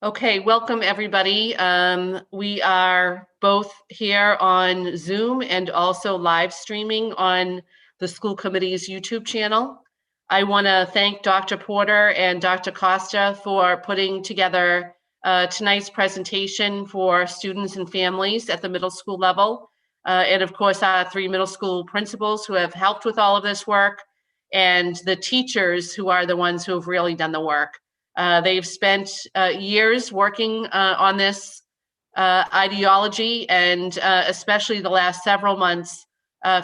Okay, welcome everybody. We are both here on Zoom and also live streaming on the school committee's YouTube channel. I want to thank Dr. Porter and Dr. Costa for putting together tonight's presentation for students and families at the middle school level. And of course, our three middle school principals who have helped with all of this work, and the teachers who are the ones who have really done the work. They've spent years working on this ideology, and especially the last several months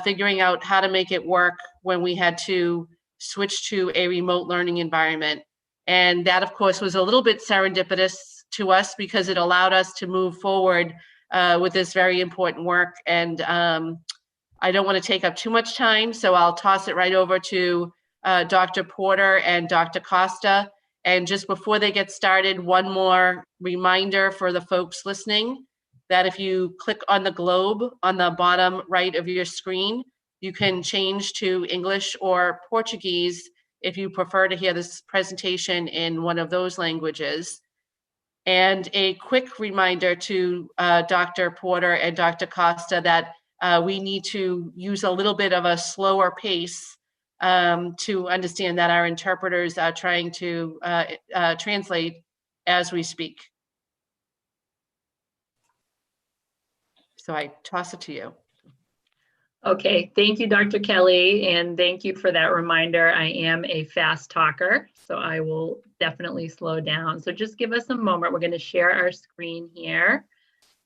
figuring out how to make it work when we had to switch to a remote learning environment. And that, of course, was a little bit serendipitous to us because it allowed us to move forward with this very important work. And I don't want to take up too much time, so I'll toss it right over to Dr. Porter and Dr. Costa. And just before they get started, one more reminder for the folks listening that if you click on the globe on the bottom right of your screen, you can change to English or Portuguese if you prefer to hear this presentation in one of those languages. And a quick reminder to Dr. Porter and Dr. Costa that we need to use a little bit of a slower pace to understand that our interpreters are trying to translate as we speak. So I toss it to you. Okay, thank you, Dr. Kelly, and thank you for that reminder. I am a fast talker, so I will definitely slow down. So just give us a moment. We're going to share our screen here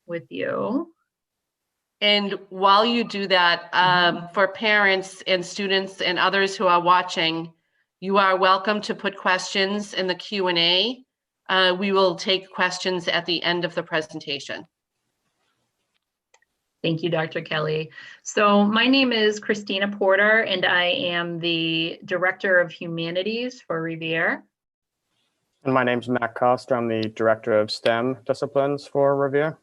with you. And while you do that, for parents and students and others who are watching, you are welcome to put questions in the Q&A. We will take questions at the end of the presentation. Thank you, Dr. Kelly. So my name is Christina Porter, and I am the Director of Humanities for Revere. And my name is Matt Costa. I'm the Director of STEM disciplines for Revere.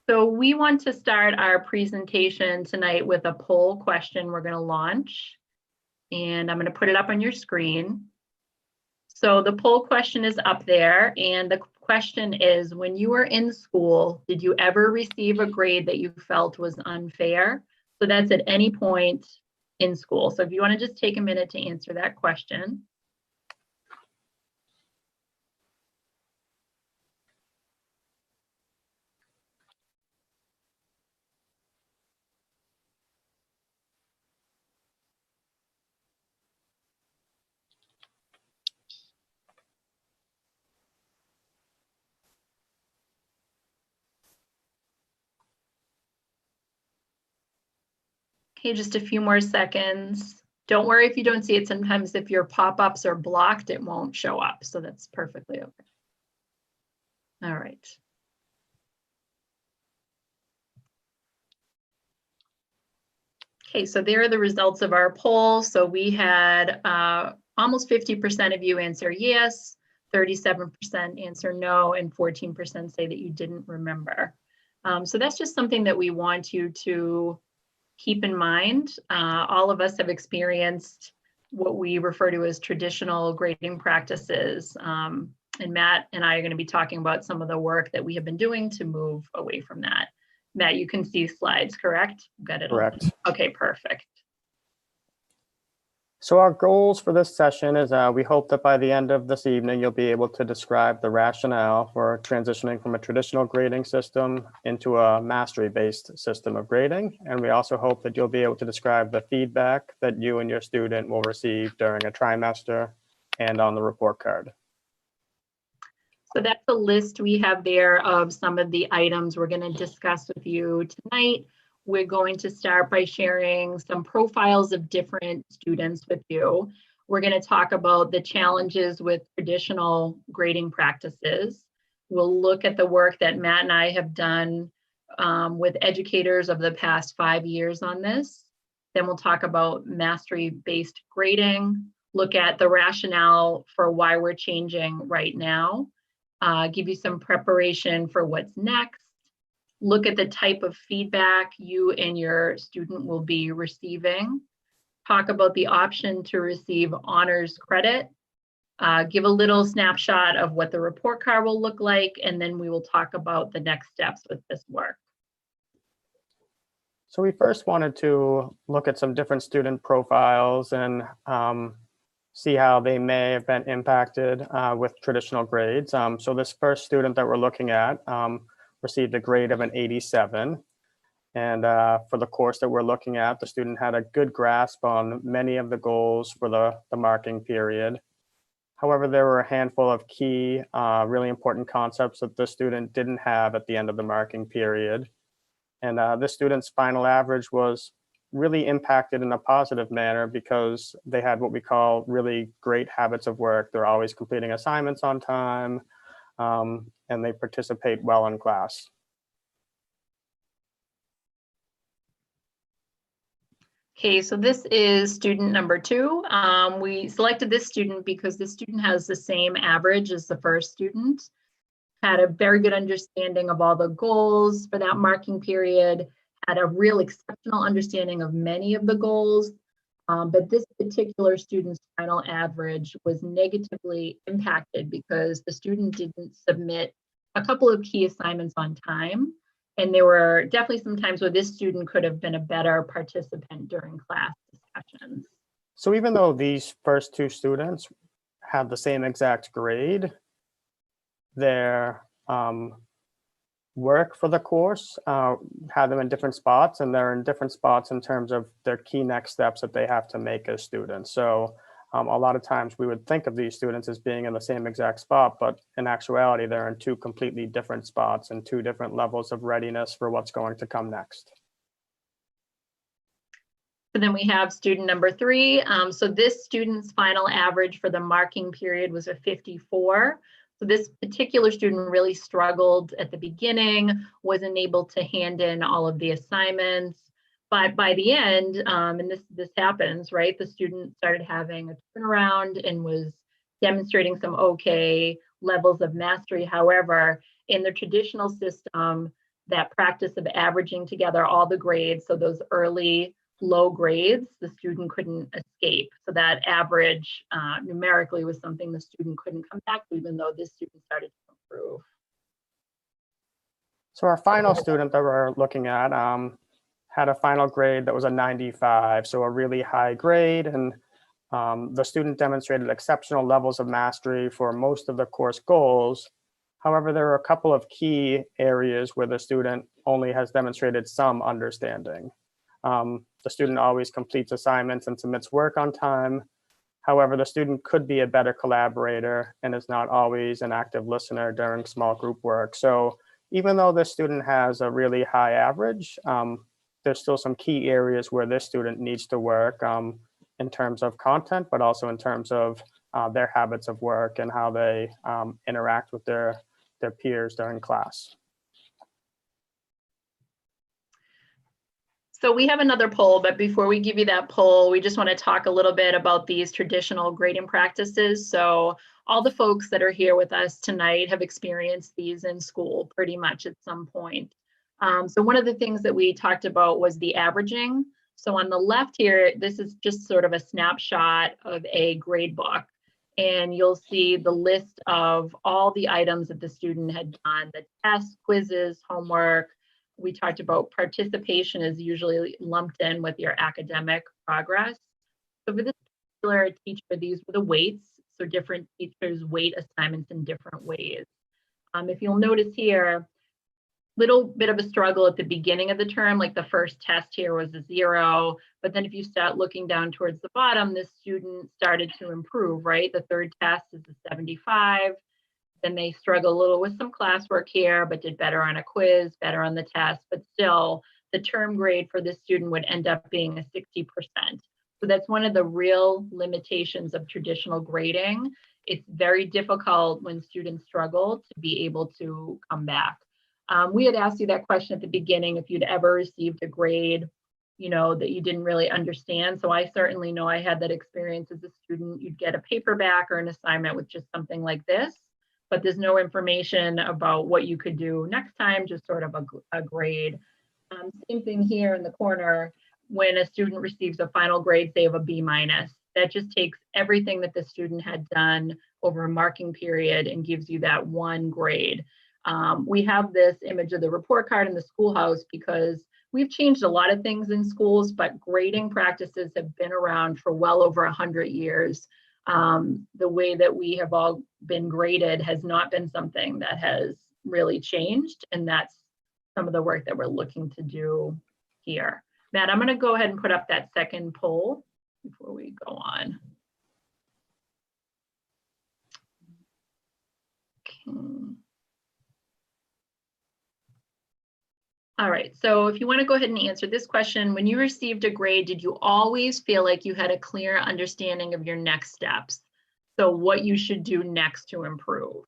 So we want to start our presentation tonight with a poll question we're going to launch. And I'm going to put it up on your screen. So the poll question is up there, and the question is, when you were in school, did you ever receive a grade that you felt was unfair? So that's at any point in school. So if you want to just take a minute to answer that question. Okay, just a few more seconds. Don't worry if you don't see it. Sometimes if your pop-ups are blocked, it won't show up. So that's perfectly okay. All right. Okay, so there are the results of our poll. So we had almost 50% of you answer yes, 37% answer no, and 14% say that you didn't remember. So that's just something that we want you to keep in mind. All of us have experienced what we refer to as traditional grading practices. And Matt and I are going to be talking about some of the work that we have been doing to move away from that. Matt, you can see slides, correct? Got it. Correct. Okay, perfect. So our goals for this session is we hope that by the end of this evening, you'll be able to describe the rationale for transitioning from a traditional grading system into a mastery-based system of grading. And we also hope that you'll be able to describe the feedback that you and your student will receive during a trimester and on the report card. So that's the list we have there of some of the items we're going to discuss with you tonight. We're going to start by sharing some profiles of different students with you. We're going to talk about the challenges with traditional grading practices. We'll look at the work that Matt and I have done with educators over the past 5 years on this. Then we'll talk about mastery-based grading, look at the rationale for why we're changing right now, give you some preparation for what's next, look at the type of feedback you and your student will be receiving, talk about the option to receive honors credit, give a little snapshot of what the report card will look like, and then we will talk about the next steps with this work. So we first wanted to look at some different student profiles and see how they may have been impacted with traditional grades. So this first student that we're looking at received a grade of an 87. And for the course that we're looking at, the student had a good grasp on many of the goals for the marking period. However, there were a handful of key, really important concepts that the student didn't have at the end of the marking period. And this student's final average was really impacted in a positive manner because they had what we call really great habits of work. They're always completing assignments on time, and they participate well in class. Okay, so this is student number 2. We selected this student because this student has the same average as the first student, had a very good understanding of all the goals for that marking period, had a real exceptional understanding of many of the goals, but this particular student's final average was negatively impacted because the student didn't submit a couple of key assignments on time. And there were definitely some times where this student could have been a better participant during class discussions. So even though these first 2 students had the same exact grade, their work for the course had them in different spots, and they're in different spots in terms of their key next steps that they have to make as students. So a lot of times we would think of these students as being in the same exact spot, but in actuality, they're in 2 completely different spots and 2 different levels of readiness for what's going to come next. And then we have student number 3. So this student's final average for the marking period was a 54. So this particular student really struggled at the beginning, wasn't able to hand in all of the assignments. But by the end, and this happens, right? The student started having a turnaround and was demonstrating some okay levels of mastery. However, in the traditional system, that practice of averaging together all the grades, so those early low grades, the student couldn't escape. So that average numerically was something the student couldn't come back to, even though this student started to improve. So our final student that we're looking at had a final grade that was a 95, so a really high grade, and the student demonstrated exceptional levels of mastery for most of the course goals. However, there are a couple of key areas where the student only has demonstrated some understanding. The student always completes assignments and submits work on time. However, the student could be a better collaborator and is not always an active listener during small group work. So even though this student has a really high average, there's still some key areas where this student needs to work in terms of content, but also in terms of their habits of work and how they interact with their peers during class. So we have another poll, but before we give you that poll, we just want to talk a little bit about these traditional grading practices. So all the folks that are here with us tonight have experienced these in school pretty much at some point. So one of the things that we talked about was the averaging. So on the left here, this is just sort of a snapshot of a grade book. And you'll see the list of all the items that the student had done, the tests, quizzes, homework. We talked about participation is usually lumped in with your academic progress. So for this particular teacher, these were the weights. So different teachers weight assignments in different ways. If you'll notice here, little bit of a struggle at the beginning of the term, like the first test here was a 0, but then if you start looking down towards the bottom, the student started to improve, right? The third test is a 75. Then they struggle a little with some classwork here, but did better on a quiz, better on the test, but still the term grade for this student would end up being a 60%. So that's one of the real limitations of traditional grading. It's very difficult when students struggle to be able to come back. We had asked you that question at the beginning, if you'd ever received a grade, you know, that you didn't really understand. So I certainly know I had that experience as a student. You'd get a paperback or an assignment with just something like this, but there's no information about what you could do next time, just sort of a grade. Same thing here in the corner. When a student receives a final grade, say of a B-, that just takes everything that the student had done over a marking period and gives you that one grade. We have this image of the report card in the schoolhouse because we've changed a lot of things in schools, but grading practices have been around for well over 100 years. The way that we have all been graded has not been something that has really changed, and that's some of the work that we're looking to do here. Matt, I'm going to go ahead and put up that second poll before we go on. Okay. All right, so if you want to go ahead and answer this question, when you received a grade, did you always feel like you had a clear understanding of your next steps? So what you should do next to improve?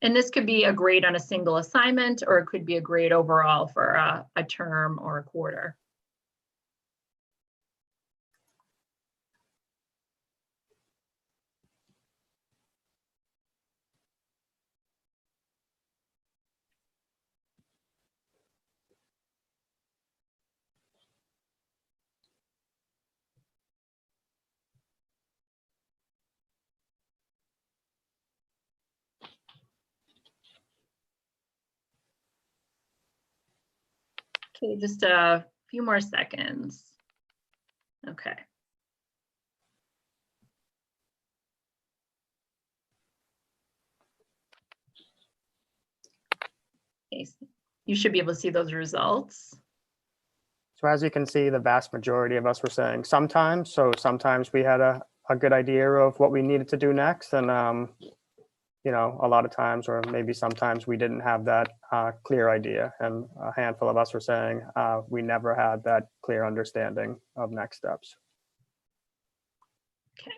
And this could be a grade on a single assignment, or it could be a grade overall for a term or a quarter. Okay, just a few more seconds. Okay. Okay, so you should be able to see those results. So as you can see, the vast majority of us were saying sometimes. So sometimes we had a good idea of what we needed to do next. And, you know, a lot of times, or maybe sometimes we didn't have that clear idea. And a handful of us were saying we never had that clear understanding of next steps. Okay.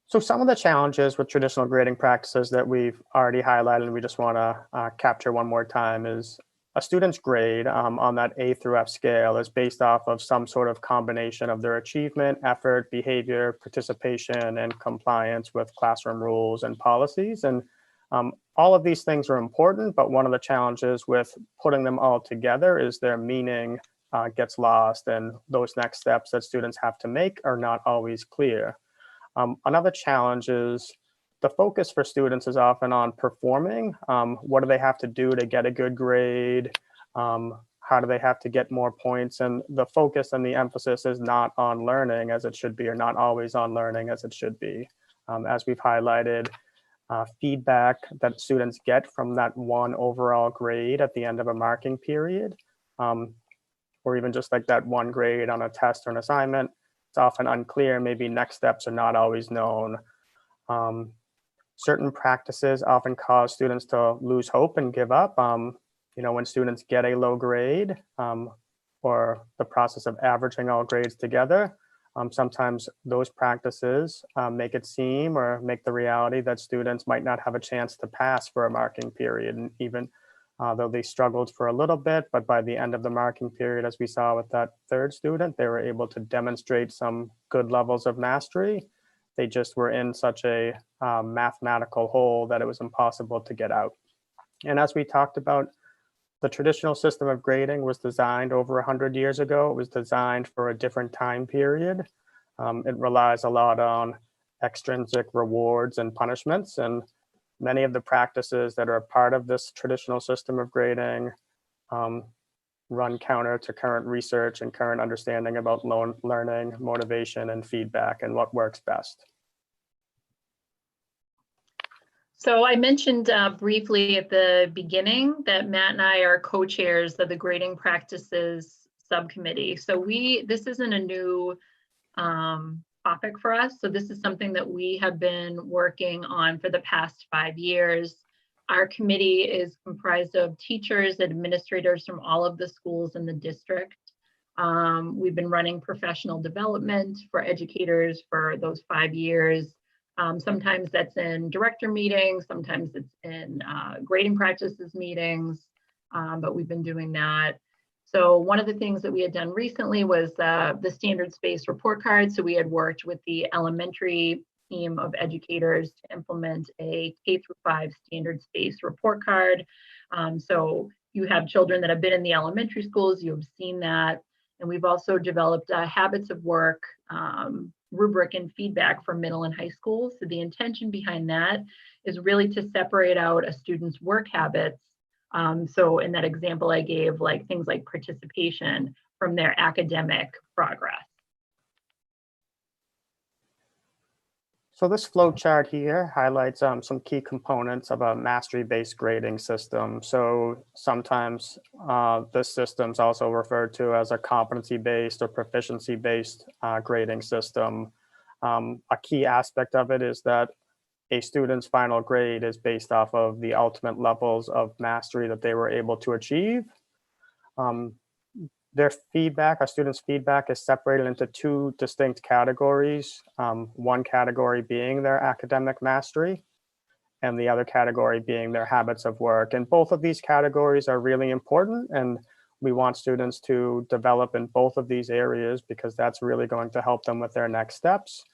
So some of the challenges with traditional grading practices that we've already highlighted and we just want to capture one more time is a student's grade on that A through F scale is based off of some sort of combination of their achievement, effort, behavior, participation, and compliance with classroom rules and policies. And all of these things are important, but one of the challenges with putting them all together is their meaning gets lost, and those next steps that students have to make are not always clear. Another challenge is the focus for students is often on performing. What do they have to do to get a good grade? How do they have to get more points? And the focus and the emphasis is not on learning as it should be, or not always on learning as it should be. As we've highlighted, feedback that students get from that one overall grade at the end of a marking period, or even just like that one grade on a test or an assignment, it's often unclear. Maybe next steps are not always known. Certain practices often cause students to lose hope and give up. You know, when students get a low grade or the process of averaging all grades together, sometimes those practices make it seem or make the reality that students might not have a chance to pass for a marking period. And even though they struggled for a little bit, but by the end of the marking period, as we saw with that third student, they were able to demonstrate some good levels of mastery. They just were in such a mathematical hole that it was impossible to get out. And as we talked about, the traditional system of grading was designed over 100 years ago. It was designed for a different time period. It relies a lot on extrinsic rewards and punishments. And many of the practices that are a part of this traditional system of grading run counter to current research and current understanding about learning, motivation, and feedback, and what works best. So I mentioned briefly at the beginning that Matt and I are co-chairs of the grading practices subcommittee. So this isn't a new topic for us. So this is something that we have been working on for the past 5 years. Our committee is comprised of teachers and administrators from all of the schools in the district. We've been running professional development for educators for those 5 years. Sometimes that's in director meetings, sometimes it's in grading practices meetings, but we've been doing that. So one of the things that we had done recently was the standards-based report card. So we had worked with the elementary team of educators to implement a K-5 standards-based report card. So you have children that have been in the elementary schools, you have seen that. And we've also developed a habits of work rubric and feedback for middle and high school. So the intention behind that is really to separate out a student's work habits. So in that example I gave, like things like participation from their academic progress. So this flow chart here highlights some key components of a mastery-based grading system. So sometimes this system is also referred to as a competency-based or proficiency-based grading system. A key aspect of it is that a student's final grade is based off of the ultimate levels of mastery that they were able to achieve. Their feedback, our students' feedback, is separated into two distinct categories. One category being their academic mastery, and the other category being their habits of work. And both of these categories are really important, and we want students to develop in both of these areas because that's really going to help them with their next steps.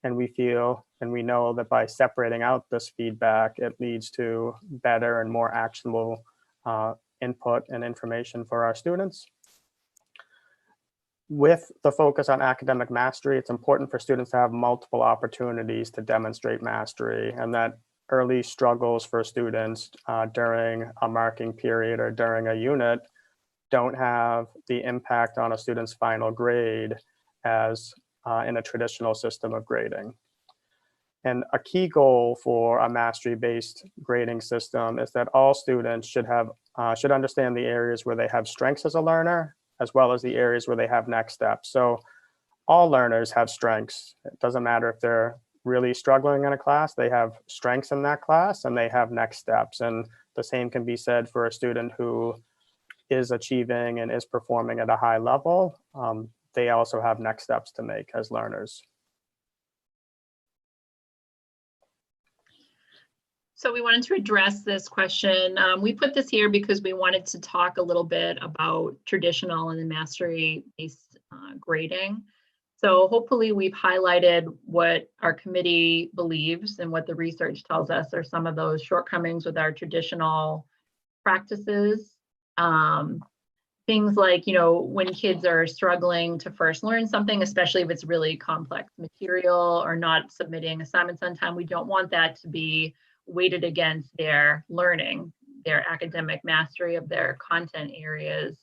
And we feel and we know that by separating out this feedback, it leads to better and more actionable input and information for our students. With the focus on academic mastery, it's important for students to have multiple opportunities to demonstrate mastery, and that early struggles for students during a marking period or during a unit don't have the impact on a student's final grade as in a traditional system of grading. And a key goal for a mastery-based grading system is that all students should understand the areas where they have strengths as a learner, as well as the areas where they have next steps. So all learners have strengths. It doesn't matter if they're really struggling in a class, they have strengths in that class and they have next steps. And the same can be said for a student who is achieving and is performing at a high level. They also have next steps to make as learners. So we wanted to address this question. We put this here because we wanted to talk a little bit about traditional and mastery-based grading. So hopefully we've highlighted what our committee believes and what the research tells us are some of those shortcomings with our traditional practices. Things like, when kids are struggling to first learn something, especially if it's really complex material or not submitting assignments on time, we don't want that to be weighted against their learning, their academic mastery of their content areas.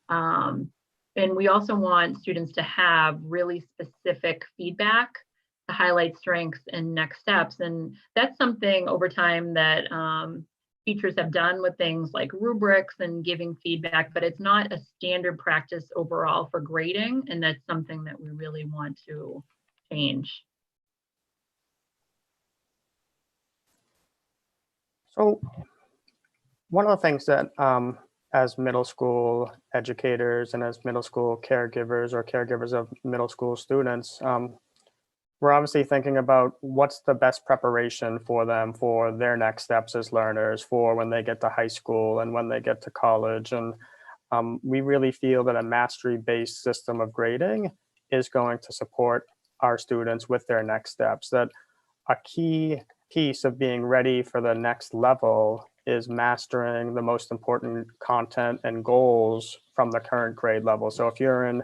And we also want students to have really specific feedback to highlight strengths and next steps. And that's something over time that teachers have done with things like rubrics and giving feedback, but it's not a standard practice overall for grading. And that's something that we really want to change. So one of the things that as middle school educators and as middle school caregivers or caregivers of middle school students, we're obviously thinking about what's the best preparation for them for their next steps as learners, for when they get to high school and when they get to college. And we really feel that a mastery-based system of grading is going to support our students with their next steps. That a key piece of being ready for the next level is mastering the most important content and goals from the current grade level. So if you're in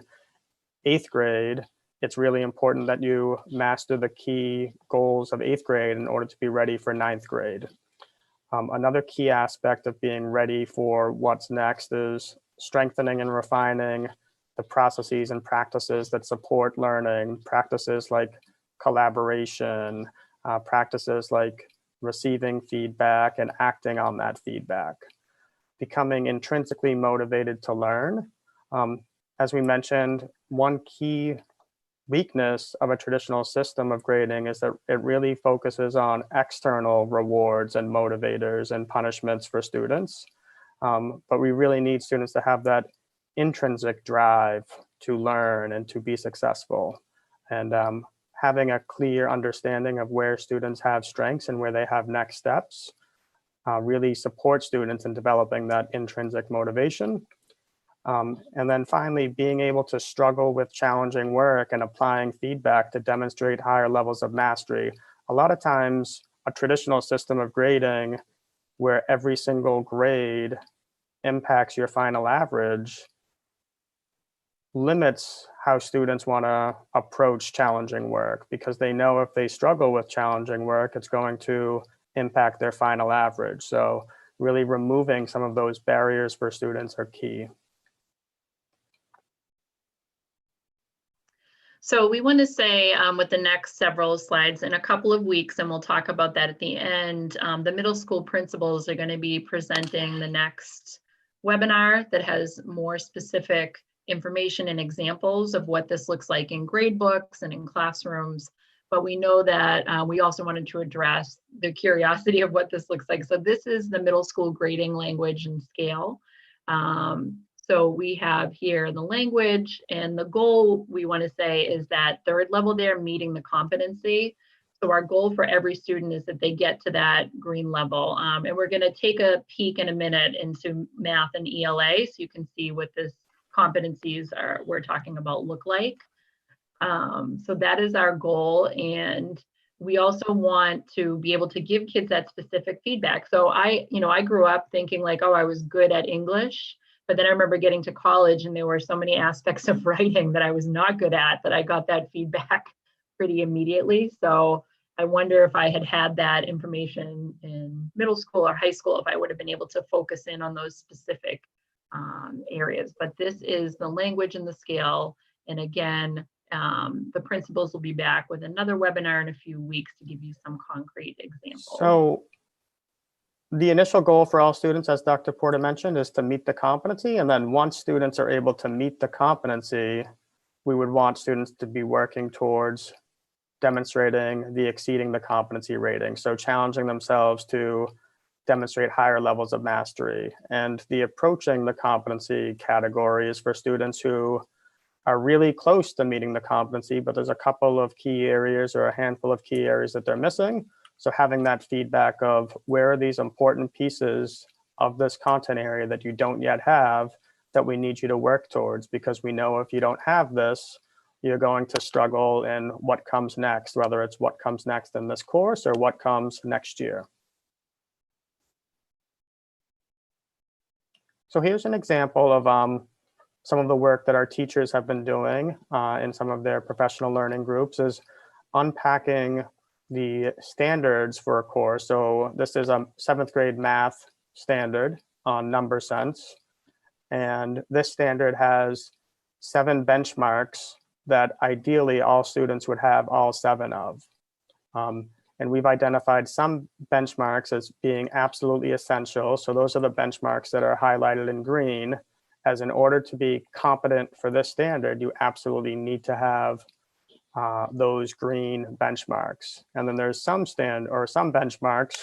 8th grade, it's really important that you master the key goals of 8th grade in order to be ready for 9th grade. Another key aspect of being ready for what's next is strengthening and refining the processes and practices that support learning, practices like collaboration, practices like receiving feedback and acting on that feedback. Becoming intrinsically motivated to learn. As we mentioned, one key weakness of a traditional system of grading is that it really focuses on external rewards and motivators and punishments for students. But we really need students to have that intrinsic drive to learn and to be successful. And having a clear understanding of where students have strengths and where they have next steps really supports students in developing that intrinsic motivation. And then finally, being able to struggle with challenging work and applying feedback to demonstrate higher levels of mastery. A lot of times, a traditional system of grading where every single grade impacts your final average limits how students want to approach challenging work, because they know if they struggle with challenging work, it's going to impact their final average. So really removing some of those barriers for students are key. So we want to say with the next several slides in a couple of weeks, and we'll talk about that at the end, the middle school principals are going to be presenting the next webinar that has more specific information and examples of what this looks like in grade books and in classrooms. But we know that we also wanted to address the curiosity of what this looks like. So this is the middle school grading language and scale. So we have here the language, and the goal we want to say is that third level there, meeting the competency. So our goal for every student is that they get to that green level. And we're going to take a peek in a minute into math and ELA so you can see what this competencies we're talking about look like. So that is our goal. And we also want to be able to give kids that specific feedback. So I grew up thinking like, oh, I was good at English. But then I remember getting to college and there were so many aspects of writing that I was not good at that I got that feedback pretty immediately. So I wonder if I had had that information in middle school or high school, if I would have been able to focus in on those specific areas. But this is the language and the scale. And again, the principals will be back with another webinar in a few weeks to give you some concrete examples. So the initial goal for all students, as Dr. Porter mentioned, is to meet the competency. And then once students are able to meet the competency, we would want students to be working towards demonstrating the exceeding the competency rating. So challenging themselves to demonstrate higher levels of mastery. And the approaching the competency category is for students who are really close to meeting the competency, but there's a couple of key areas or a handful of key areas that they're missing. So having that feedback of where are these important pieces of this content area that you don't yet have that we need you to work towards, because we know if you don't have this, you're going to struggle in what comes next, whether it's what comes next in this course or what comes next year. So here's an example of some of the work that our teachers have been doing in some of their professional learning groups is unpacking the standards for a course. So this is a 7th grade math standard on number sense. And this standard has 7 benchmarks that ideally all students would have all 7 of. And we've identified some benchmarks as being absolutely essential. So those are the benchmarks that are highlighted in green, as in order to be competent for this standard, you absolutely need to have those green benchmarks. And then there's some benchmarks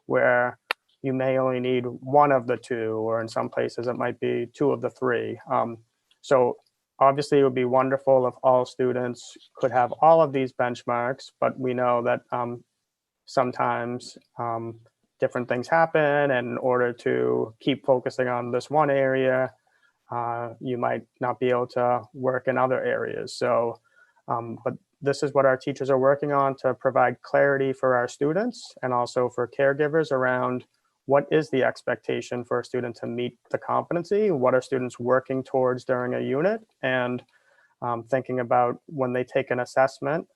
where you may only need 1 of the 2, or in some places it might be 2 of the 3. So obviously it would be wonderful if all students could have all of these benchmarks, but we know that sometimes different things happen, and in order to keep focusing on this one area, you might not be able to work in other areas. So, but this is what our teachers are working on to provide clarity for our students and also for caregivers around what is the expectation for a student to meet the competency, what are students working towards during a unit, and thinking about when they take an assessment,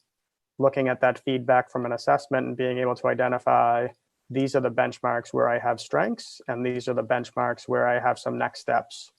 looking at that feedback from an assessment and being able to identify these are the benchmarks where I have strengths and these are the benchmarks where I have some next steps.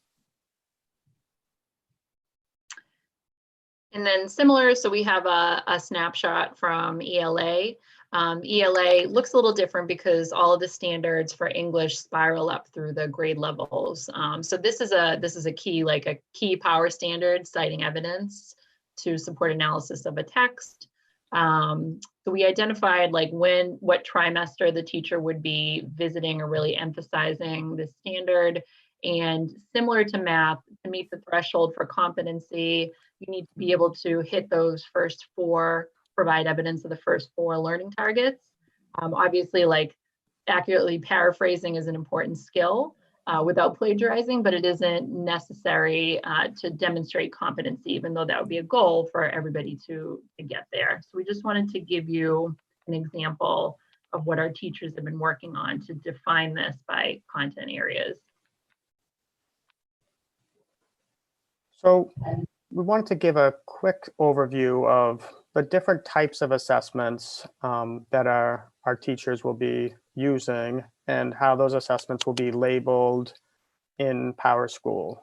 And then similar, so we have a snapshot from ELA. ELA looks a little different because all of the standards for English spiral up through the grade levels. So this is a key power standard, citing evidence to support analysis of a text. So we identified what trimester the teacher would be visiting or really emphasizing the standard. And similar to math, to meet the threshold for competency, you need to be able to hit those first 4, provide evidence of the first 4 learning targets. Obviously, accurately paraphrasing is an important skill without plagiarizing, but it isn't necessary to demonstrate competency, even though that would be a goal for everybody to get there. So we just wanted to give you an example of what our teachers have been working on to define this by content areas. So we wanted to give a quick overview of the different types of assessments that our teachers will be using and how those assessments will be labeled in PowerSchool.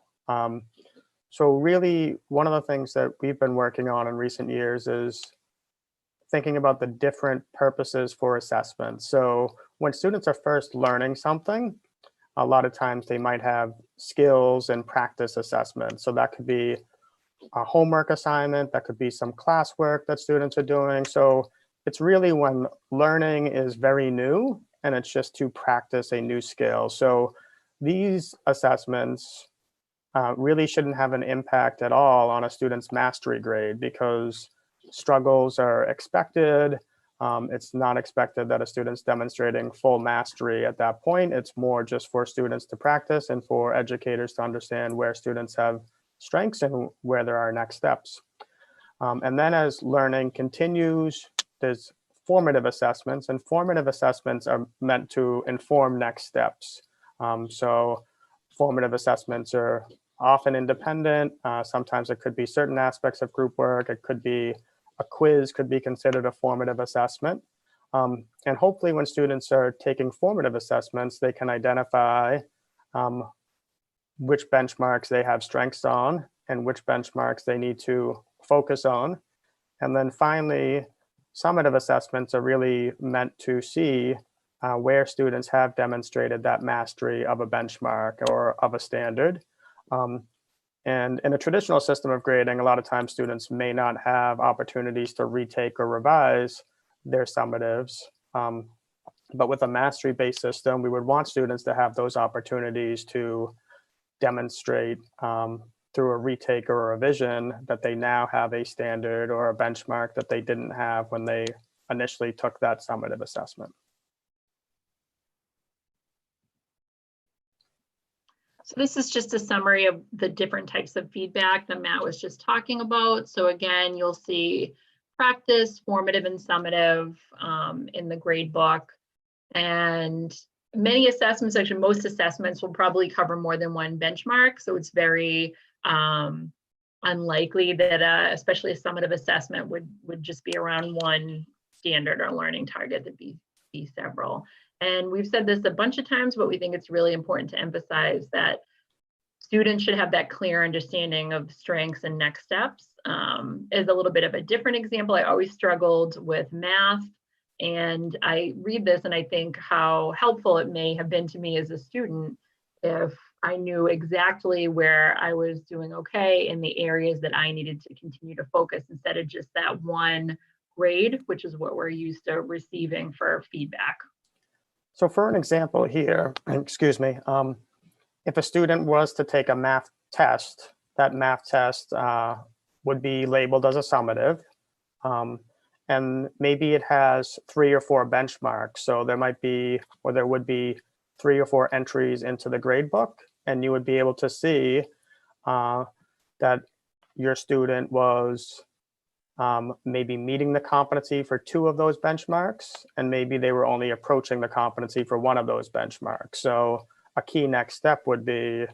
So really, one of the things that we've been working on in recent years is thinking about the different purposes for assessment. So when students are first learning something, a lot of times they might have skills and practice assessments. So that could be a homework assignment, that could be some classwork that students are doing. So it's really when learning is very new and it's just to practice a new skill. So these assessments really shouldn't have an impact at all on a student's mastery grade because struggles are expected. It's not expected that a student's demonstrating full mastery at that point. It's more just for students to practice and for educators to understand where students have strengths and where there are next steps. And then as learning continues, there's formative assessments, and formative assessments are meant to inform next steps. So formative assessments are often independent. Sometimes it could be certain aspects of group work. It could be a quiz could be considered a formative assessment. And hopefully when students are taking formative assessments, they can identify which benchmarks they have strengths on and which benchmarks they need to focus on. And then finally, summative assessments are really meant to see where students have demonstrated that mastery of a benchmark or of a standard. And in a traditional system of grading, a lot of times students may not have opportunities to retake or revise their summatives. But with a mastery-based system, we would want students to have those opportunities to demonstrate through a retake or a revision that they now have a standard or a benchmark that they didn't have when they initially took that summative assessment. So this is just a summary of the different types of feedback that Matt was just talking about. So again, you'll see practice, formative, and summative in the grade book. And many assessments, actually most assessments will probably cover more than one benchmark. So it's very unlikely that especially a summative assessment would just be around one standard or learning target. There'd be several. And we've said this a bunch of times, but we think it's really important to emphasize that students should have that clear understanding of strengths and next steps. As a little bit of a different example, I always struggled with math. And I read this and I think how helpful it may have been to me as a student if I knew exactly where I was doing okay in the areas that I needed to continue to focus instead of just that one grade, which is what we're used to receiving for feedback. So for an example here, excuse me, if a student was to take a math test, that math test would be labeled as a summative. And maybe it has 3 or 4 benchmarks. So there might be, or there would be 3 or 4 entries into the grade book, and you would be able to see that your student was maybe meeting the competency for 2 of those benchmarks, and maybe they were only approaching the competency for 1 of those benchmarks. So a key next step would be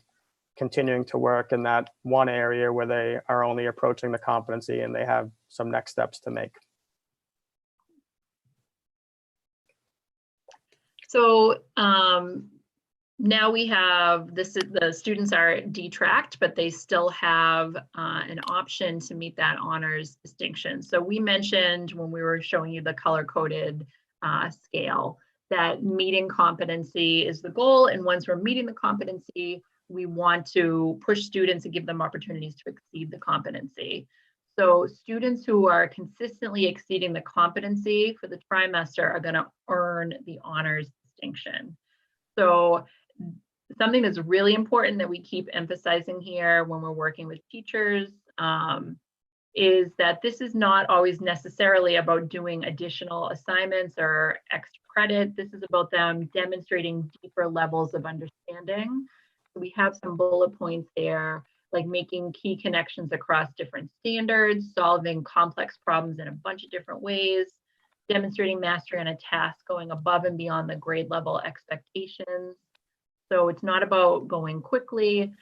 continuing to work in that one area where they are only approaching the competency and they have some next steps to make. So now we have this, the students are detracked, but they still have an option to meet that honors distinction. So we mentioned when we were showing you the color-coded scale that meeting competency is the goal. And once we're meeting the competency, we want to push students and give them opportunities to exceed the competency. So students who are consistently exceeding the competency for the trimester are going to earn the honors distinction. So something that's really important that we keep emphasizing here when we're working with teachers is that this is not always necessarily about doing additional assignments or extra credit. This is about them demonstrating deeper levels of understanding. So we have some bullet points there, like making key connections across different standards, solving complex problems in a bunch of different ways, demonstrating mastery on a task, going above and beyond the grade level expectations. So it's not about going quickly.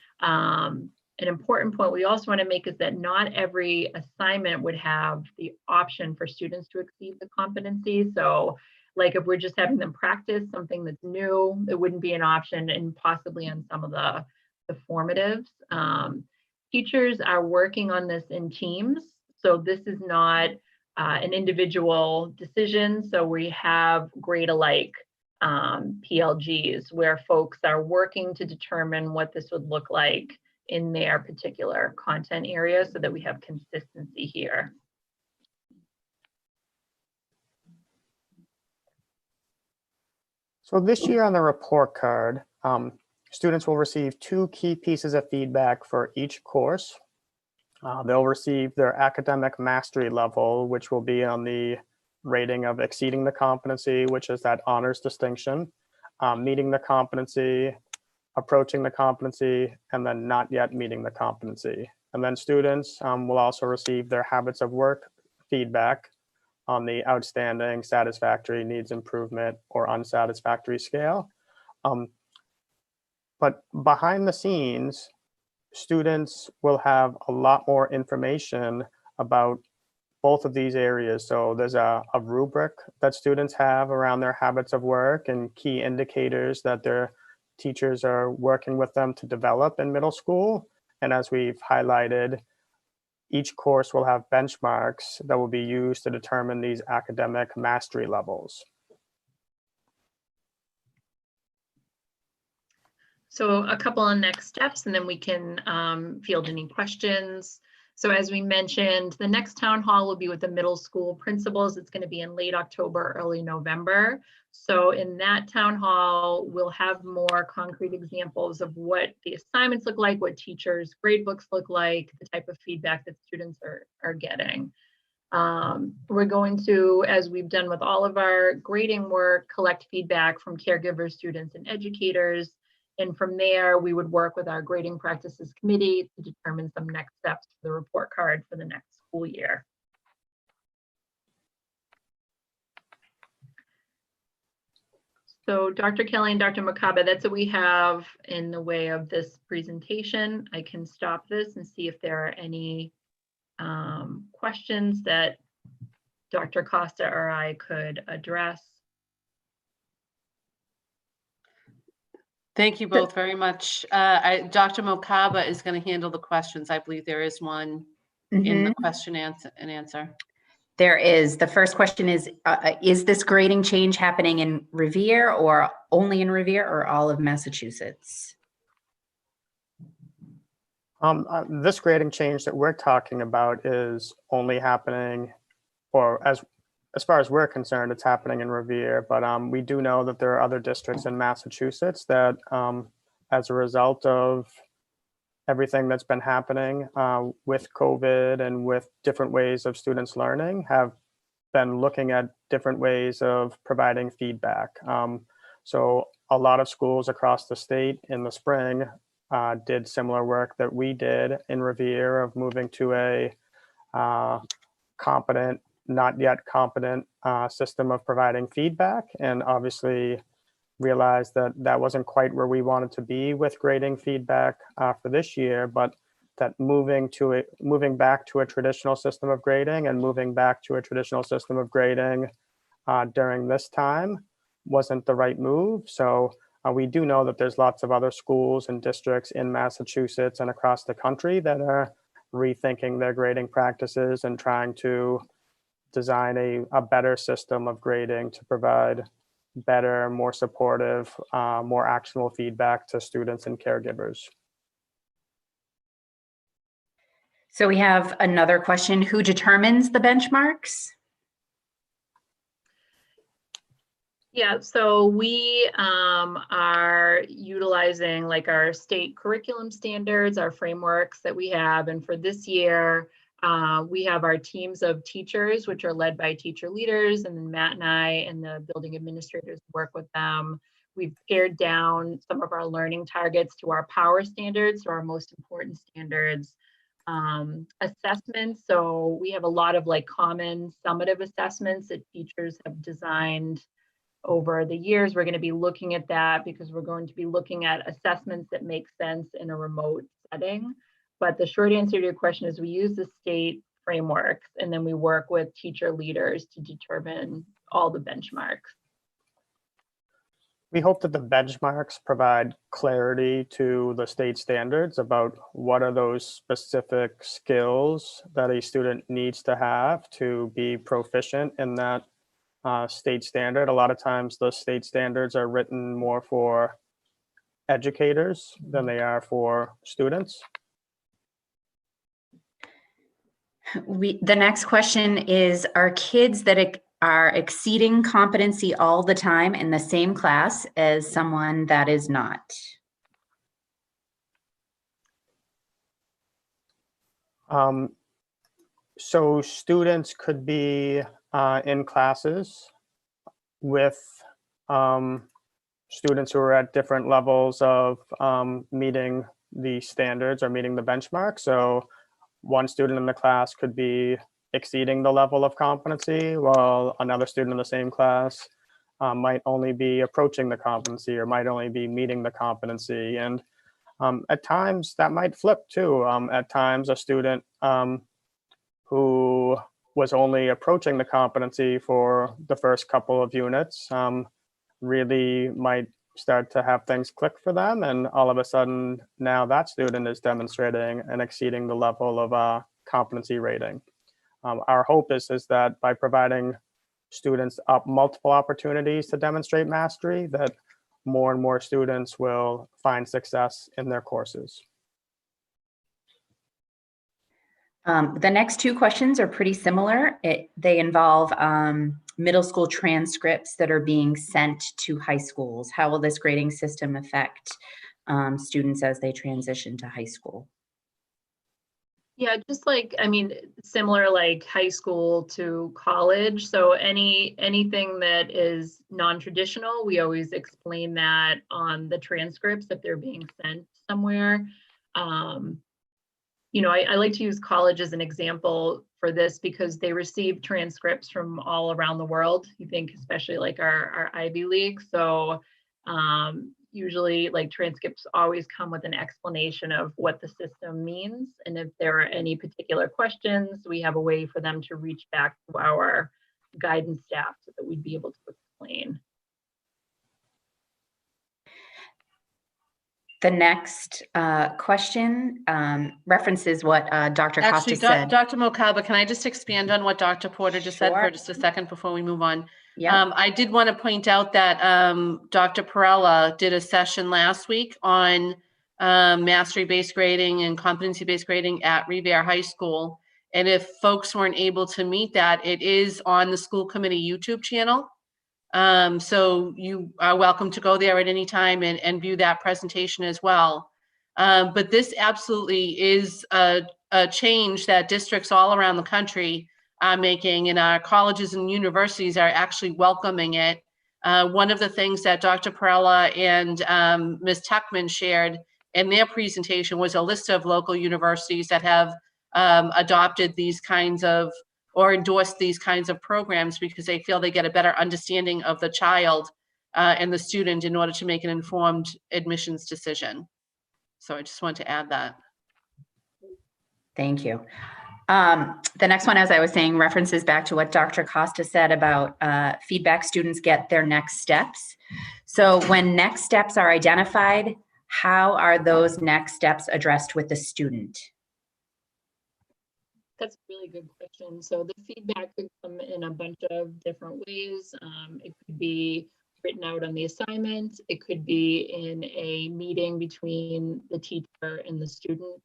An important point we also want to make is that not every assignment would have the option for students to exceed the competency. So like if we're just having them practice something that's new, it wouldn't be an option, and possibly on some of the formatives. Teachers are working on this in teams. So this is not an individual decision. So we have grade alike PLGs where folks are working to determine what this would look like in their particular content area so that we have consistency here. So this year on the report card, students will receive 2 key pieces of feedback for each course. They'll receive their academic mastery level, which will be on the rating of exceeding the competency, which is that honors distinction, meeting the competency, approaching the competency, and then not yet meeting the competency. And then students will also receive their habits of work feedback on the outstanding, satisfactory, needs improvement, or unsatisfactory scale. But behind the scenes, students will have a lot more information about both of these areas. So there's a rubric that students have around their habits of work and key indicators that their teachers are working with them to develop in middle school. And as we've highlighted, each course will have benchmarks that will be used to determine these academic mastery levels. So a couple of next steps, and then we can field any questions. So as we mentioned, the next town hall will be with the middle school principals. It's going to be in late October, early November. So in that town hall, we'll have more concrete examples of what the assignments look like, what teachers' grade books look like, the type of feedback that students are getting. We're going to, as we've done with all of our grading work, collect feedback from caregivers, students, and educators. And from there, we would work with our grading practices committee to determine some next steps for the report card for the next school year. So Dr. Kelly and Dr. Makaba, that's what we have in the way of this presentation. I can stop this and see if there are any questions that Dr. Costa or I could address. Thank you both very much. Dr. Mokaba is going to handle the questions. I believe there is one in the question and answer. There is. The first question is this grading change happening in Revere or only in Revere or all of Massachusetts? This grading change that we're talking about is only happening, or as far as we're concerned, it's happening in Revere, but we do know that there are other districts in Massachusetts that as a result of everything that's been happening with COVID and with different ways of students learning, have been looking at different ways of providing feedback. So a lot of schools across the state in the spring did similar work that we did in Revere of moving to a competent, not yet competent system of providing feedback, and obviously realized that that wasn't quite where we wanted to be with grading feedback for this year, but that moving back to a traditional system of grading and moving back to a traditional system of grading during this time wasn't the right move. So we do know that there's lots of other schools and districts in Massachusetts and across the country that are rethinking their grading practices and trying to design a better system of grading to provide better, more supportive, more actionable feedback to students and caregivers. So we have another question. Who determines the benchmarks? Yeah, so we are utilizing like our state curriculum standards, our frameworks that we have. And for this year, we have our teams of teachers, which are led by teacher leaders, and then Matt and I and the building administrators work with them. We've pared down some of our learning targets to our power standards, so our most important standards. Assessments, so we have a lot of like common summative assessments that teachers have designed over the years. We're going to be looking at that because we're going to be looking at assessments that make sense in a remote setting. But the short answer to your question is we use the state frameworks and then we work with teacher leaders to determine all the benchmarks. We hope that the benchmarks provide clarity to the state standards about what are those specific skills that a student needs to have to be proficient in that state standard. A lot of times the state standards are written more for educators than they are for students. The next question is, are kids that are exceeding competency all the time in the same class as someone that is not? So students could be in classes with students who are at different levels of meeting the standards or meeting the benchmark. So one student in the class could be exceeding the level of competency, while another student in the same class might only be approaching the competency or might only be meeting the competency. And at times that might flip too. At times a student who was only approaching the competency for the first couple of units really might start to have things click for them. And all of a sudden now that student is demonstrating and exceeding the level of competency rating. Our hope is that by providing students multiple opportunities to demonstrate mastery, that more and more students will find success in their courses. The next two questions are pretty similar. They involve middle school transcripts that are being sent to high schools. How will this grading system affect students as they transition to high school? Yeah, just like, I mean, similar like high school to college. So anything that is non-traditional, we always explain that on the transcripts if they're being sent somewhere. You know, I like to use college as an example for this because they receive transcripts from all around the world. You think especially like our Ivy League. So usually like transcripts always come with an explanation of what the system means. And if there are any particular questions, we have a way for them to reach back to our guidance staff so that we'd be able to explain. The next question references what Dr. Actually, Costa said. Dr. Mokaba, can I just expand on what Dr. Porter just said for Sure. just a second before we move on? Yeah. I did want to point out that Dr. Perella did a session last week on mastery-based grading and competency-based grading at Revere High School. And if folks weren't able to meet that, it is on the school committee YouTube channel. So you are welcome to go there at any time and view that presentation as well. But this absolutely is a change that districts all around the country are making, and our colleges and universities are actually welcoming it. One of the things that Dr. Perella and Ms. Tuckman shared in their presentation was a list of local universities that have adopted these kinds of or endorse these kinds of programs because they feel they get a better understanding of the child and the student in order to make an informed admissions decision. So I just want to add that. Thank you. The next one, as I was saying, references back to what Dr. Costa said about feedback students get their next steps. So when next steps are identified, how are those next steps addressed with the student? That's a really good question. So the feedback could come in a bunch of different ways. It could be written out on the assignment. It could be in a meeting between the teacher and the student.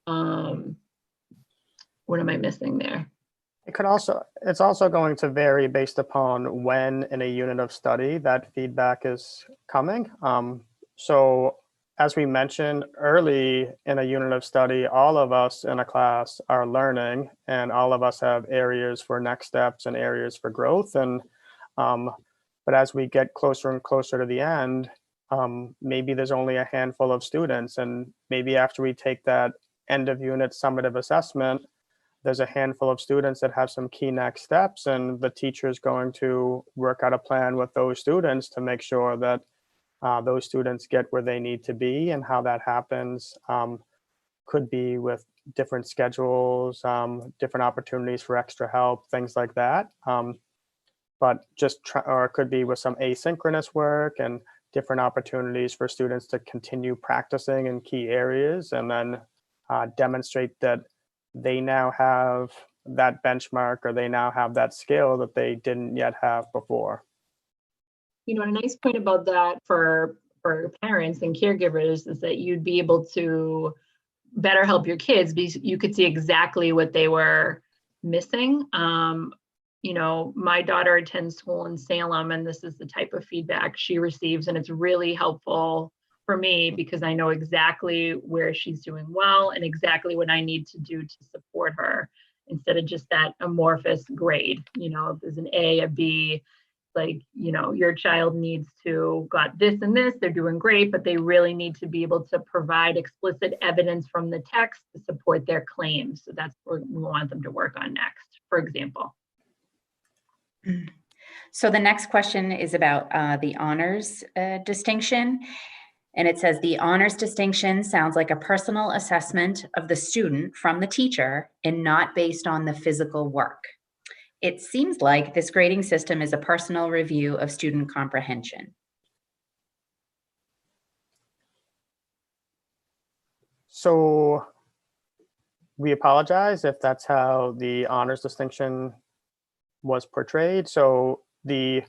And what am I missing there? It's also going to vary based upon when in a unit of study that feedback is coming. So as we mentioned early in a unit of study, all of us in a class are learning and all of us have areas for next steps and areas for growth. And but as we get closer and closer to the end, maybe there's only a handful of students, and maybe after we take that end of unit summative assessment, there's a handful of students that have some key next steps, and the teacher is going to work out a plan with those students to make sure that those students get where they need to be. And how that happens could be with different schedules, different opportunities for extra help, things like that. But or it could be with some asynchronous work and different opportunities for students to continue practicing in key areas, and then demonstrate that they now have that benchmark, or they now have that skill that they didn't yet have before. You know, a nice point about that for parents and caregivers is that you'd be able to better help your kids because you could see exactly what they were missing. You know, my daughter attends school in Salem, and this is the type of feedback she receives, and it's really helpful for me because I know exactly where she's doing well and exactly what I need to do to support her, instead of just that amorphous grade. You know, if there's an A, a B, like, you know, your child needs to got this and this, they're doing great, but they really need to be able to provide explicit evidence from the text to support their claims. So that's what we want them to work on next, for example. So the next question is about the honors distinction. And it says the honors distinction sounds like a personal assessment of the student from the teacher and not based on the physical work. It seems like this grading system is a personal review of student comprehension. So we apologize if that's how the honors distinction was portrayed. So the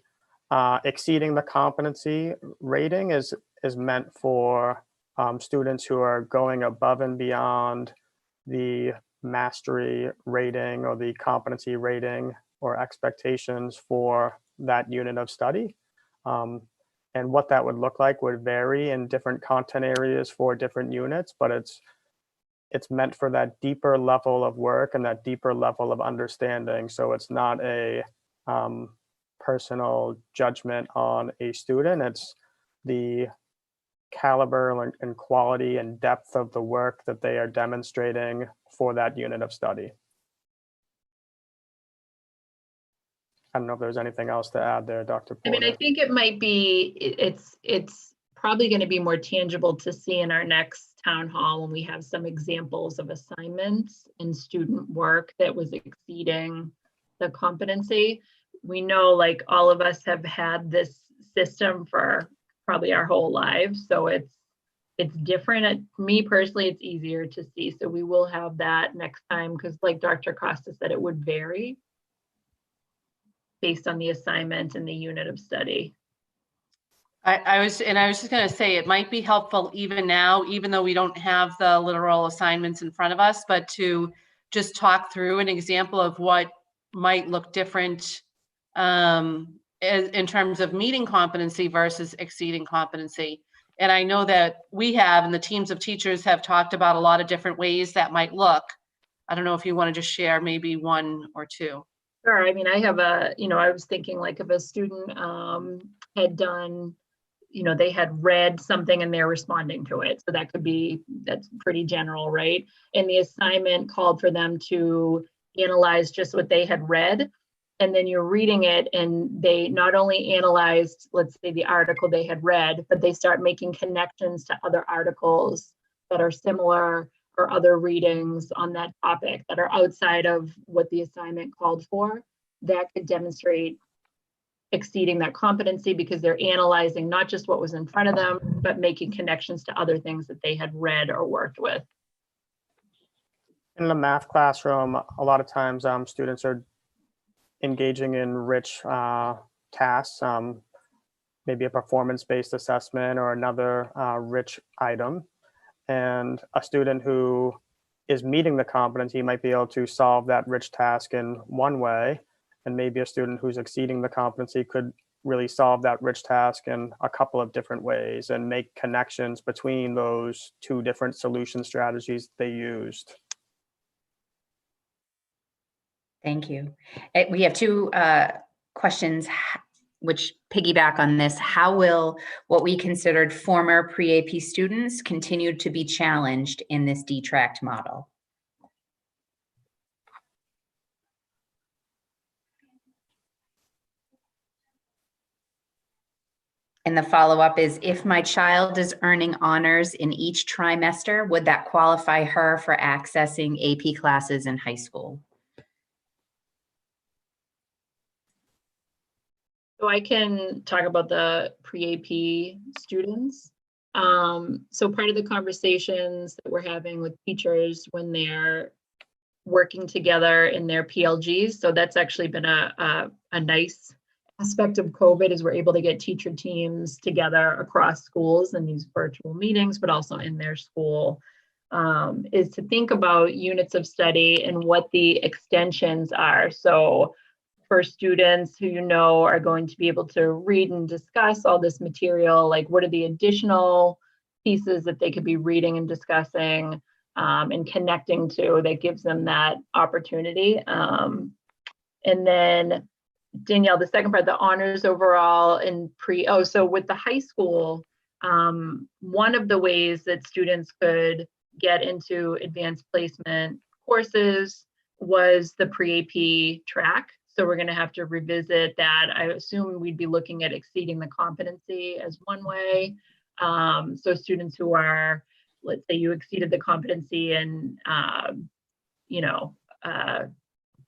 exceeding the competency rating is meant for students who are going above and beyond the mastery rating or the competency rating or expectations for that unit of study. And what that would look like would vary in different content areas for different units, but it's meant for that deeper level of work and that deeper level of understanding. So it's not a personal judgment on a student. It's the caliber and quality and depth of the work that they are demonstrating for that unit of study. I don't know if there's anything else to add there, Dr. I Porter. mean, I think it might be, it's probably going to be more tangible to see in our next town hall when we have some examples of assignments and student work that was exceeding the competency. We know, like, all of us have had this system for probably our whole lives, so it's different. Me personally, it's easier to see. So we will have that next time because, like Dr. Costa said, it would vary based on the assignment and the unit of study. I was just going to say, it might be helpful even now, even though we don't have the literal assignments in front of us, but to just talk through an example of what might look different in terms of meeting competency versus exceeding competency. And I know that we have, and the teams of teachers have talked about a lot of different ways that might look. I don't know if you want to just share maybe one or two. Sure. I mean, I have I was thinking, like, if a student had done, they had read something and they're responding to it. So that's pretty general, right? And the assignment called for them to analyze just what they had read. And then you're reading it and they not only analyzed, let's say, the article they had read, but they start making connections to other articles that are similar or other readings on that topic that are outside of what the assignment called for. That could demonstrate exceeding that competency because they're analyzing not just what was in front of them, but making connections to other things that they had read or worked with. In the math classroom, a lot of times students are engaging in rich tasks, maybe a performance-based assessment or another rich item. And a student who is meeting the competency might be able to solve that rich task in one way. And maybe a student who's exceeding the competency could really solve that rich task in a couple of different ways and make connections between those two different solution strategies they used. Thank you. We have two questions which piggyback on this. How will what we considered former pre-AP students continue to be challenged in this detract model? And the follow-up is, if my child is earning honors in each trimester, would that qualify her for accessing AP classes in high school? So I can talk about the pre-AP students. So part of the conversations that we're having with teachers when they're working together in their PLGs, so that's actually been a nice aspect of COVID, is we're able to get teacher teams together across schools in these virtual meetings, but also in their school, is to think about units of study and what the extensions are. So for students who are going to be able to read and discuss all this material, like what are the additional pieces that they could be reading and discussing and connecting to that gives them that opportunity. And then Danielle, the second part, the honors overall and so with the high school, one of the ways that students could get into advanced placement courses was the pre-AP track. So we're going to have to revisit that. I assume we'd be looking at exceeding the competency as one way. So students who are, let's say you exceeded the competency and,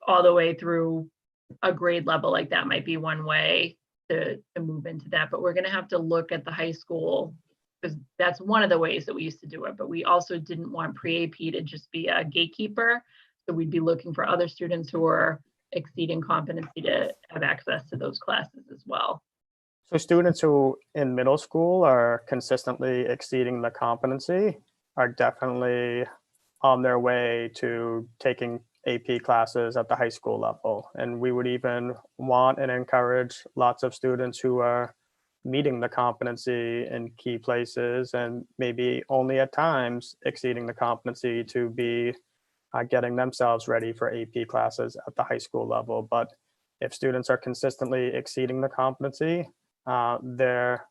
all the way through a grade level, like that might be one way to move into that. But we're going to have to look at the high school, because that's one of the ways that we used to do it. But we also didn't want pre-AP to just be a gatekeeper. So we'd be looking for other students who are exceeding competency to have access to those classes as well. So students who in middle school are consistently exceeding the competency are definitely on their way to taking AP classes at the high school level. And we would even want and encourage lots of students who are meeting the competency in key places and maybe only at times exceeding the competency to be getting themselves ready for AP classes at the high school level. But if students are consistently exceeding the competency, they're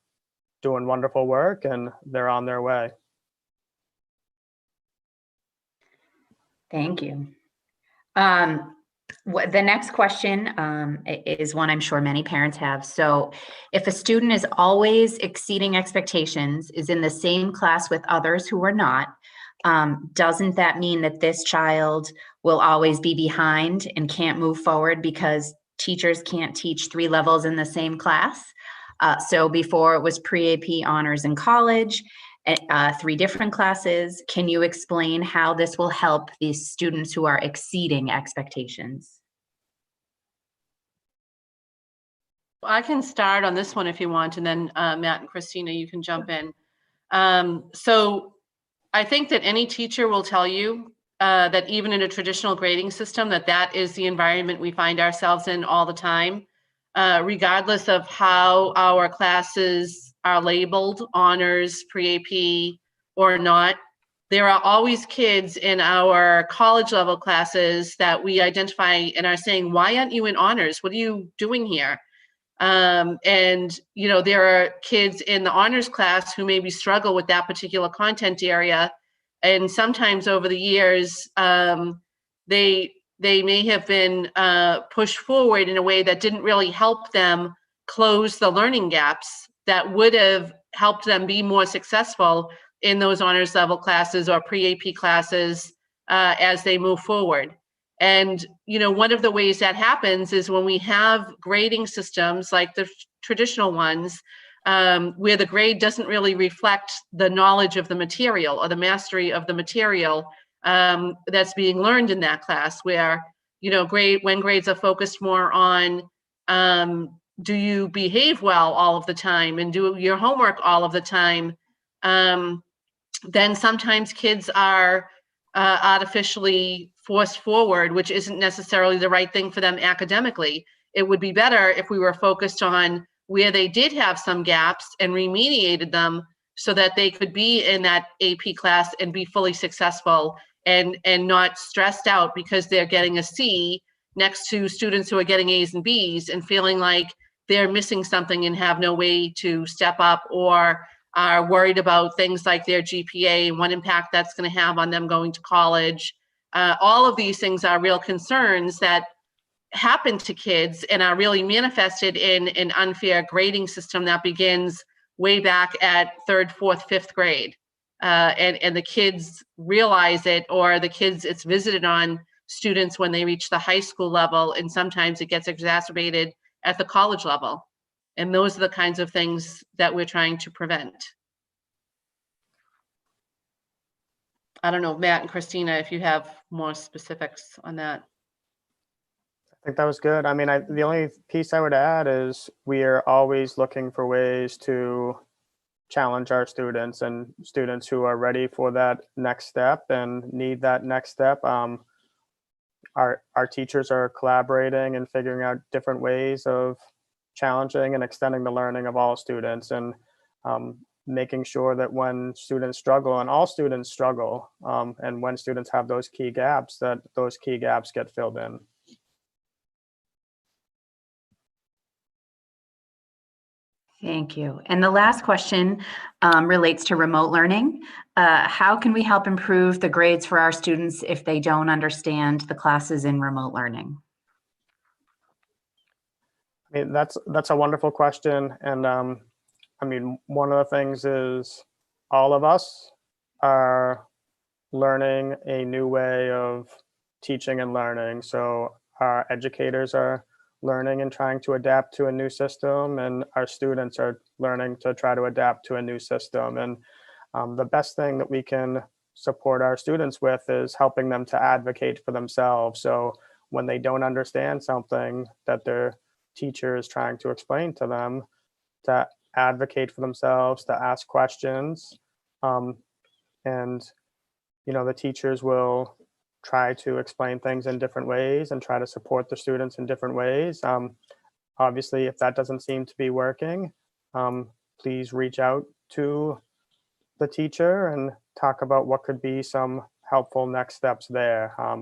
doing wonderful work and they're on their way. Thank you. The next question is one I'm sure many parents have. So if a student is always exceeding expectations, is in the same class with others who are not, doesn't that mean that this child will always be behind and can't move forward because teachers can't teach 3 levels in the same class? So before it was pre-AP honors in college, 3 different classes. Can you explain how this will help these students who are exceeding expectations? I can start on this one if you want, and then Matt and Christina, you can jump in. So I think that any teacher will tell you that even in a traditional grading system, that is the environment we find ourselves in all the time, regardless of how our classes are labeled, honors, pre-AP or not. There are always kids in our college level classes that we identify and are saying, why aren't you in honors? What are you doing here? And, there are kids in the honors class who maybe struggle with that particular content area. And sometimes over the years, they may have been pushed forward in a way that didn't really help them close the learning gaps that would have helped them be more successful in those honors level classes or pre-AP classes as they move forward. And, one of the ways that happens is when we have grading systems like the traditional ones, where the grade doesn't really reflect the knowledge of the material or the mastery of the material that's being learned in that class, where, when grades are focused more on do you behave well all of the time and do your homework all of the time, then sometimes kids are artificially forced forward, which isn't necessarily the right thing for them academically. It would be better if we were focused on where they did have some gaps and remediated them so that they could be in that AP class and be fully successful and not stressed out because they're getting a C next to students who are getting A's and B's and feeling like they're missing something and have no way to step up, or are worried about things like their GPA and what impact that's going to have on them going to college. All of these things are real concerns that happen to kids and are really manifested in an unfair grading system that begins way back at 3rd, 4th, 5th grade. And the kids realize it, or it's visited on students when they reach the high school level, and sometimes it gets exacerbated at the college level. And those are the kinds of things that we're trying to prevent. I don't know, Matt and Christina, if you have more specifics on that. I think that was good. I mean, the only piece I would add is we are always looking for ways to challenge our students, and students who are ready for that next step and need that next step. Our teachers are collaborating and figuring out different ways of challenging and extending the learning of all students, and making sure that when students struggle, and all students struggle, and when students have those key gaps, that those key gaps get filled in. Thank you. And the last question relates to remote learning. How can we help improve the grades for our students if they don't understand the classes in remote learning? I mean, that's a wonderful question. And I mean, one of the things is all of us are learning a new way of teaching and learning. So our educators are learning and trying to adapt to a new system, and our students are learning to try to adapt to a new system. And the best thing that we can support our students with is helping them to advocate for themselves. So when they don't understand something that their teacher is trying to explain to them, to advocate for themselves, to ask questions. And, you know, the teachers will try to explain things in different ways and try to support the students in different ways. Obviously, if that doesn't seem to be working, please reach out to the teacher and talk about what could be some helpful next steps there. I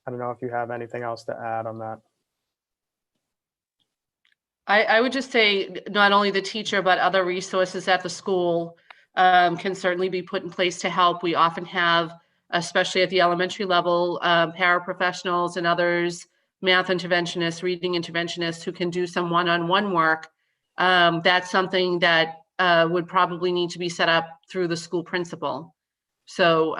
don't know if you have anything else to add on that. I would just say not only the teacher, but other resources at the school can certainly be put in place to help. We often have, especially at the elementary level, paraprofessionals and others, math interventionists, reading interventionists who can do some one-on-one work. That's something that would probably need to be set up through the school principal. So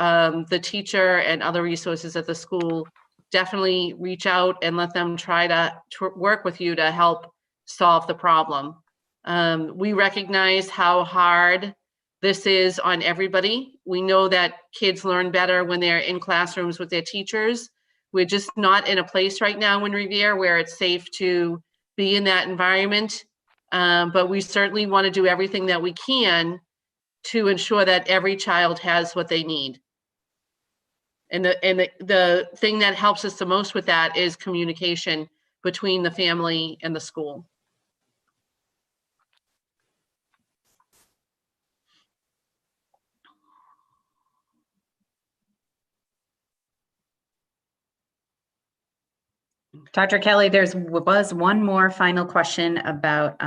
the teacher and other resources at the school, definitely reach out and let them try to work with you to help solve the problem. We recognize how hard this is on everybody. We know that kids learn better when they're in classrooms with their teachers. We're just not in a place right now in Revere where it's safe to be in that environment. But we certainly want to do everything that we can to ensure that every child has what they need. And the thing that helps us the most with that is communication between the family and the school. Dr. Kelly, was one more final question about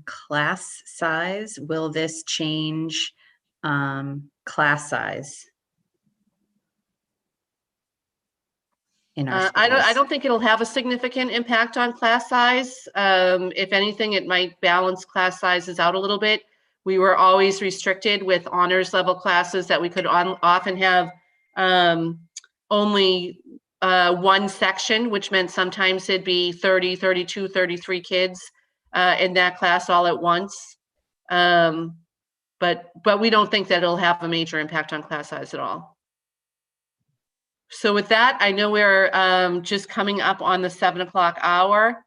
class size. Will this change class size in our schools? I don't think it'll have a significant impact on class size. If anything, it might balance class sizes out a little bit. We were always restricted with honors level classes that we could often have only one section, which meant sometimes it'd be 30, 32, 33 kids in that class all at once. But we don't think that it'll have a major impact on class size at all. So with that, I know we're just coming up on the 7 o'clock hour,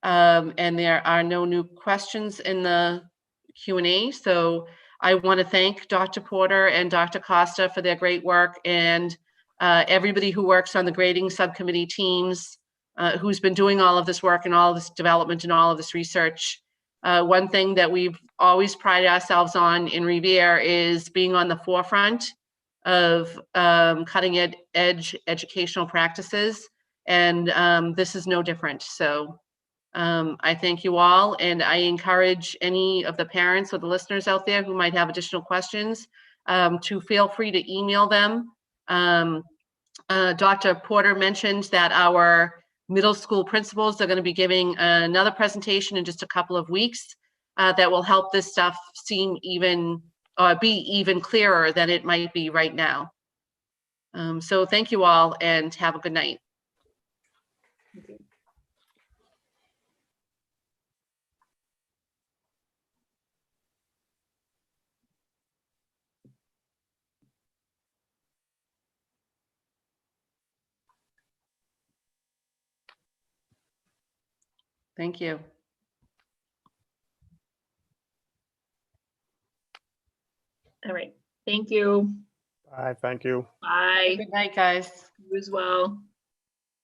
and there are no new questions in the Q&A. So I want to thank Dr. Porter and Dr. Costa for their great work, and everybody who works on the grading subcommittee teams, who's been doing all of this work and all of this development and all of this research. One thing that we've always prided ourselves on in Revere is being on the forefront of cutting edge educational practices, and this is no different. So I thank you all, and I encourage any of the parents or the listeners out there who might have additional questions to feel free to email them. Dr. Porter mentioned that our middle school principals are going to be giving another presentation in just a couple of weeks. that will help this stuff seem even, be even clearer than it might be right now. So thank you all and have a good night. Thank you. All right. Thank you. Bye, thank you. Bye. Good night, guys. You as well.